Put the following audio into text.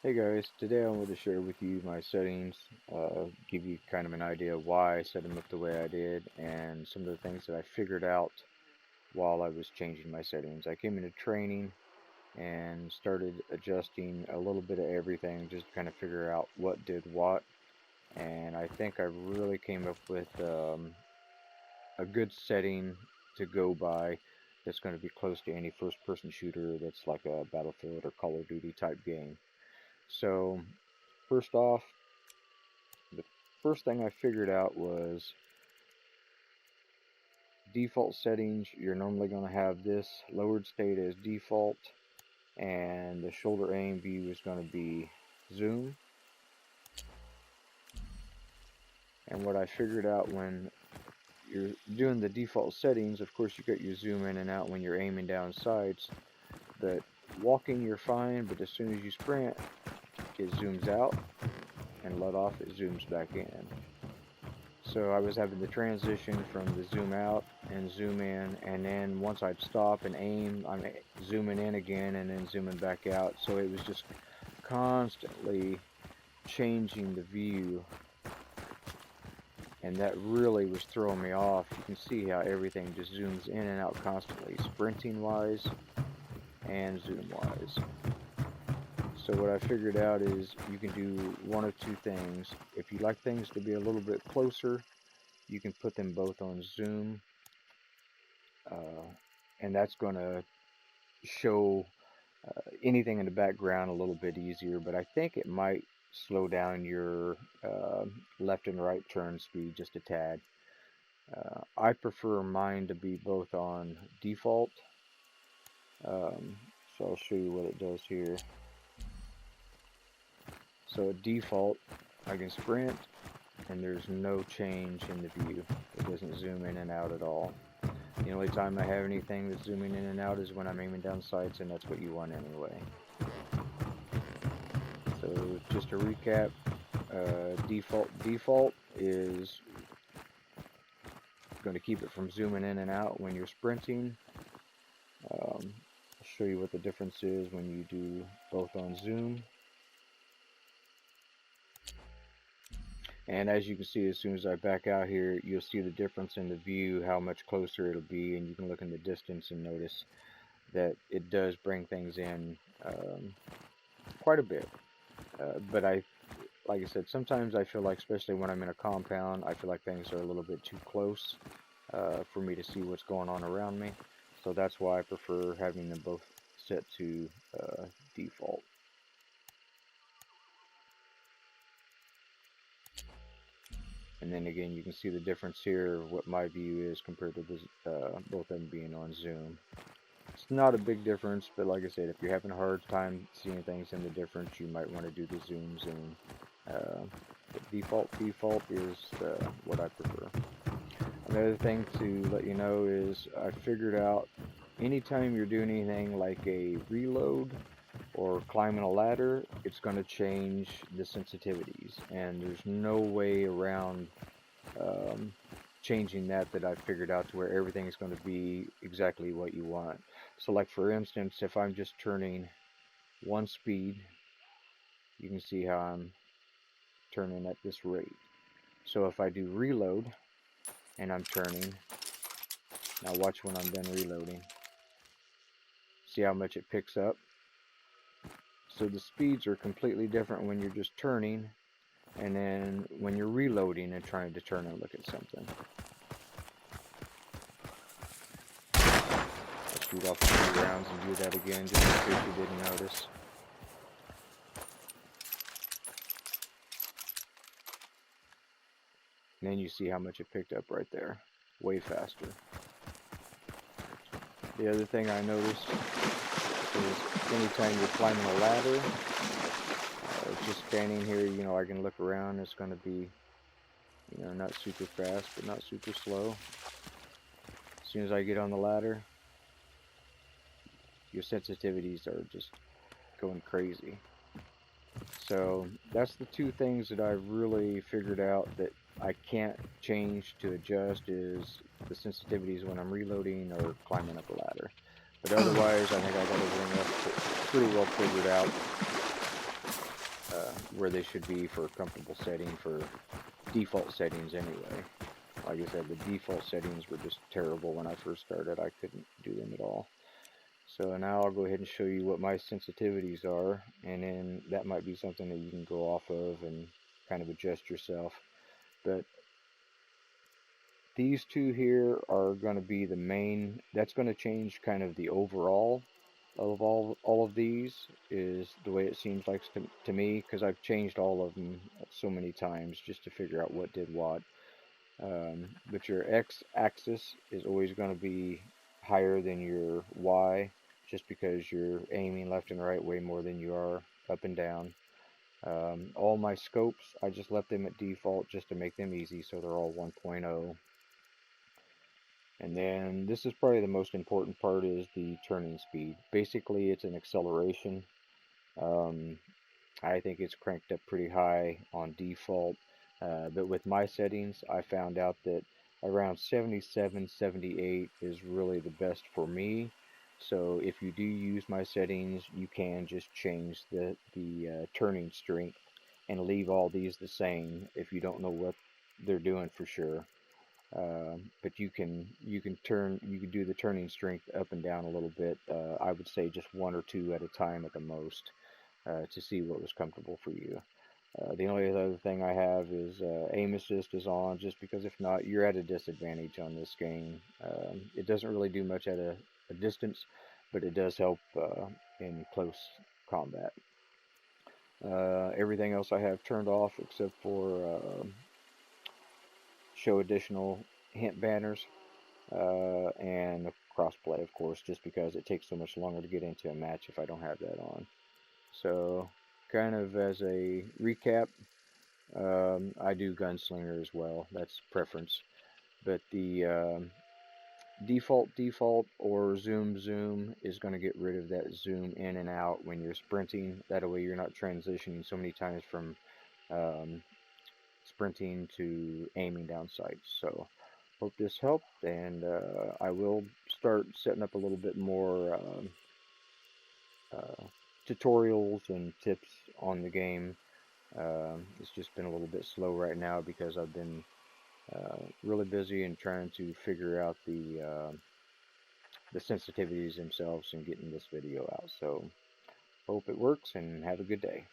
Hey guys, today I want to share with you my settings, give you kind of an idea of why I set them up the way I did, and some of the things that I figured out while I was changing my settings. I came into training and started adjusting a little bit of everything just to kind of figure out what did what, and I think I really came up with a good setting to go by that's going to be close to any first-person shooter that's like a Battlefield or Call of Duty type game. So, first off, the first thing I figured out was default settings. You're normally going to have this lowered state as default, and the shoulder aim view is going to be zoom. And what I figured out when you're doing the default settings, of course you got your zoom in and out when you're aiming down sights, but walking you're fine, but as soon as you sprint, it zooms out, and let off, it zooms back in. So I was having the transition from the zoom out and zoom in, and then once I'd stop and aim, I'm zooming in again and then zooming back out. So it was just constantly changing the view, and that really was throwing me off. You can see how everything just zooms in and out constantly, sprinting wise and zoom wise. So what I figured out is you can do one of two things. If you like things to be a little bit closer, you can put them both on zoom, and that's going to show anything in the background a little bit easier, but I think it might slow down your left and right turn speed just a tad. I prefer mine to be both on default, so I'll show you what it does here. So at default, I can sprint, and there's no change in the view. It doesn't zoom in and out at all. The only time I have anything that's zooming in and out is when I'm aiming down sights, and that's what you want anyway. So just to recap, default is going to keep it from zooming in and out when you're sprinting. I'll show you what the difference is when you do both on zoom. And as you can see, as soon as I back out here, you'll see the difference in the view, how much closer it'll be, and you can look in the distance and notice that it does bring things in quite a bit. But like I said, sometimes I feel like, especially when I'm in a compound, I feel like things are a little bit too close for me to see what's going on around me. So that's why I prefer having them both set to default. And then again, you can see the difference here of what my view is compared to both of them being on zoom. It's not a big difference, but like I said, if you're having a hard time seeing things in the difference, you might want to do the zoom zoom. Default is what I prefer. Another thing to let you know is I figured out anytime you're doing anything like a reload or climbing a ladder, it's going to change the sensitivities, and there's no way around changing that I figured out to where everything is going to be exactly what you want. So like for instance, if I'm just turning one speed, you can see how I'm turning at this rate. So if I do reload and I'm turning, now watch when I'm done reloading. See how much it picks up? So the speeds are completely different when you're just turning, and then when you're reloading and trying to turn and look at something. I'll shoot off 2 rounds and do that again just in case you didn't notice. And then you see how much it picked up right there. Way faster. The other thing I noticed is anytime you're climbing a ladder, just standing here, I can look around. It's going to be, not super fast, but not super slow. As soon as I get on the ladder, your sensitivities are just going crazy. So that's the two things that I've really figured out that I can't change to adjust, is the sensitivities when I'm reloading or climbing up a ladder. But otherwise, I think I got everything else pretty well figured out. where they should be for a comfortable setting for default settings anyway. Like I said, the default settings were just terrible when I first started. I couldn't do them at all. So now I'll go ahead and show you what my sensitivities are, and then that might be something that you can go off of and kind of adjust yourself. But these two here are going to be the main. That's going to change kind of the overall of all of these, is the way it seems like to me, because I've changed all of them so many times just to figure out what did what. But your x-axis is always going to be higher than your y, just because you're aiming left and right way more than you are up and down. All my scopes, I just left them at default just to make them easy, so they're all 1.0. And then this is probably the most important part, is the turning speed. Basically, it's an acceleration. I think it's cranked up pretty high on default. But with my settings, I found out that around 77, 78 is really the best for me. So if you do use my settings, you can just change the turning strength and leave all these the same if you don't know what they're doing for sure. But you can do the turning strength up and down a little bit. I would say just one or two at a time at the most, to see what was comfortable for you. The only other thing I have is aim assist is on, just because if not, you're at a disadvantage on this game. It doesn't really do much at a distance, but it does help in close combat. Everything else I have turned off except for show additional hint banners and crossplay, of course, just because it takes so much longer to get into a match if I don't have that on. So, kind of as a recap, I do gunslinger as well. That's preference. But the default or zoom is going to get rid of that zoom in and out when you're sprinting. That way you're not transitioning so many times from sprinting to aiming down sights. So hope this helped, and I will start setting up a little bit more tutorials and tips on the game. It's just been a little bit slow right now because I've been really busy and trying to figure out the sensitivities themselves and getting this video out. So hope it works, and have a good day.